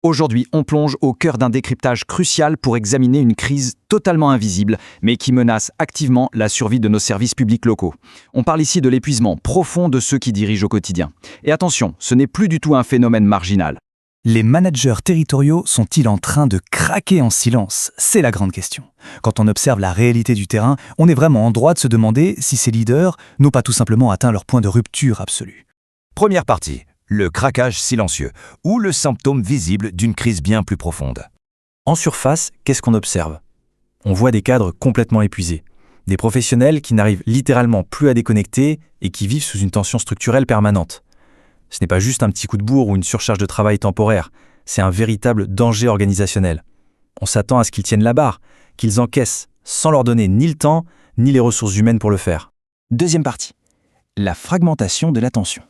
Aujourd'hui, on plonge au cœur d'un décryptage crucial pour examiner une crise totalement invisible, mais qui menace activement la survie de nos services publics locaux. On parle ici de l'épuisement profond de ceux qui dirigent au quotidien. Et attention, ce n'est plus du tout un phénomène marginal. Les managers territoriaux sont-ils en train de craquer en silence? C'est la grande question. Quand on observe la réalité du terrain, on est vraiment en droit de se demander si ces leaders n'ont pas tout simplement atteint leur point de rupture absolue. Première partie, le craquage silencieux, ou le symptôme visible d'une crise bien plus profonde. En surface, qu'est-ce qu'on observe? On voit des cadres complètement épuisés, des professionnels qui n'arrivent littéralement plus à déconnecter et qui vivent sous une tension structurelle permanente. Ce n'est pas juste un petit coup de bourre ou une surcharge de travail temporaire, c'est un véritable danger organisationnel. On s'attend à ce qu'ils tiennent la barre, qu'ils encaissent, sans leur donner ni le temps, ni les ressources humaines pour le faire. Deuxième partie, la fragmentation de l'attention.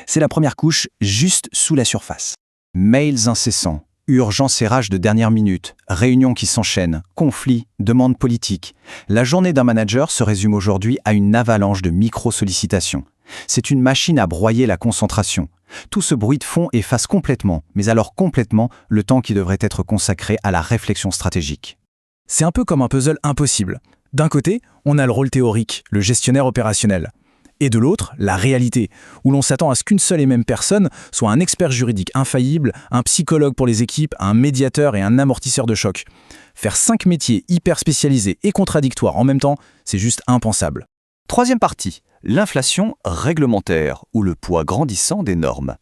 C'est la première couche juste sous la surface. Mails incessants, urgences et RH de dernière minute, réunions qui s'enchaînent, conflits, demandes politiques. La journée d'un manager se résume aujourd'hui à une avalanche de micro-sollicitations. C'est une machine à broyer la concentration. Tout ce bruit de fond efface complètement, mais alors complètement, le temps qui devrait être consacré à la réflexion stratégique. C'est un peu comme un puzzle impossible. D'un côté, on a le rôle théorique, le gestionnaire opérationnel. Et de l'autre, la réalité, où l'on s'attend à ce qu'une seule et même personne soit un expert juridique infaillible, un psychologue pour les équipes, un médiateur et un amortisseur de choc. Faire 5 métiers hyper spécialisés et contradictoires en même temps, c'est juste impensable. Troisième partie, l'inflation réglementaire ou le poids grandissant des normes.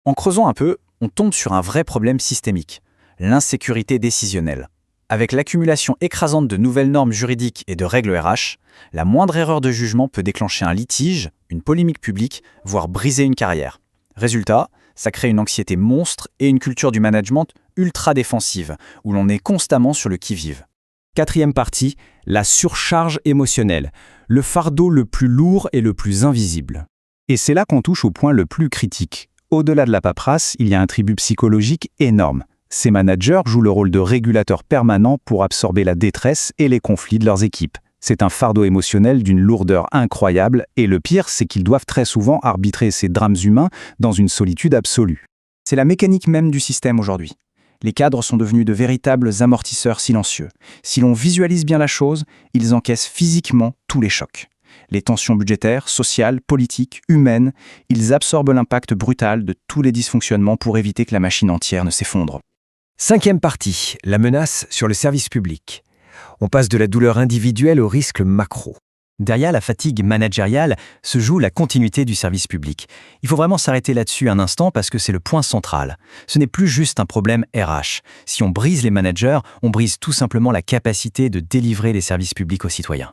En creusant un peu, on tombe sur un vrai problème systémique, l'insécurité décisionnelle. Avec l'accumulation écrasante de nouvelles normes juridiques et de règles RH, la moindre erreur de jugement peut déclencher un litige, une polémique publique, voire briser une carrière. Résultat, ça crée une anxiété monstre et une culture du management ultra défensive, où l'on est constamment sur le qui-vive. Quatrième partie, la surcharge émotionnelle, le fardeau le plus lourd et le plus invisible. Et c'est là qu'on touche au point le plus critique. Au-delà de la paperasse, il y a un tribut psychologique énorme. Ces managers jouent le rôle de régulateurs permanents pour absorber la détresse et les conflits de leurs équipes. C'est un fardeau émotionnel d'une lourdeur incroyable et le pire, c'est qu'ils doivent très souvent arbitrer ces drames humains dans une solitude absolue. C'est la mécanique même du système aujourd'hui. Les cadres sont devenus de véritables amortisseurs silencieux. Si l'on visualise bien la chose, ils encaissent physiquement tous les chocs. Les tensions budgétaires, sociales, politiques, humaines, ils absorbent l'impact brutal de tous les dysfonctionnements pour éviter que la machine entière ne s'effondre. Cinquième partie, la menace sur le service public. On passe de la douleur individuelle au risque macro. Derrière la fatigue managériale se joue la continuité du service public. Il faut vraiment s'arrêter là-dessus un instant parce que c'est le point central. Ce n'est plus juste un problème RH. Si on brise les managers, on brise tout simplement la capacité de délivrer les services publics aux citoyens.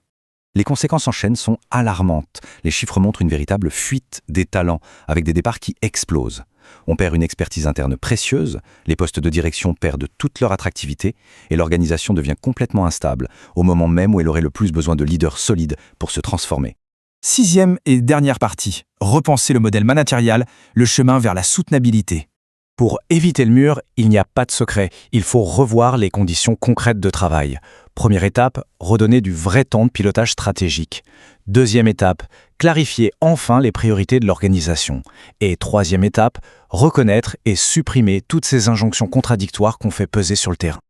Les conséquences en chaîne sont alarmantes. Les chiffres montrent une véritable fuite des talents, avec des départs qui explosent. On perd une expertise interne précieuse, les postes de direction perdent toute leur attractivité et l'organisation devient complètement instable, au moment même où elle aurait le plus besoin de leaders solides pour se transformer. Sixième et dernière partie, repenser le modèle managérial, le chemin vers la soutenabilité. Pour éviter le mur, il n'y a pas de secret, il faut revoir les conditions concrètes de travail. Première étape, redonner du vrai temps de pilotage stratégique. Deuxième étape, clarifier enfin les priorités de l'organisation. Et troisième étape, reconnaître et supprimer toutes ces injonctions contradictoires qu'on fait peser sur le terrain.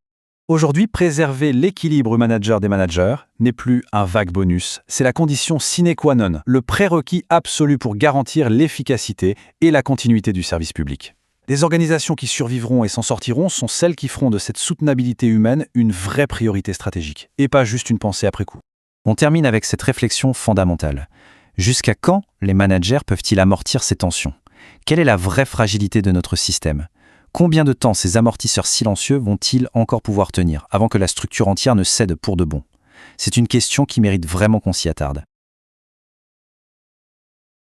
Aujourd'hui, préserver l'équilibre manager des managers n'est plus un vague bonus. C'est la condition sine qua non, le prérequis absolu pour garantir l'efficacité et la continuité du service public. Les organisations qui survivront et s'en sortiront sont celles qui feront de cette soutenabilité humaine une vraie priorité stratégique, et pas juste une pensée après coup. On termine avec cette réflexion fondamentale. Jusqu'à quand les managers peuvent-ils amortir ces tensions? Quelle est la vraie fragilité de notre système? Combien de temps ces amortisseurs silencieux vont-ils encore pouvoir tenir avant que la structure entière ne cède pour de bon? C'est une question qui mérite vraiment qu'on s'y attarde.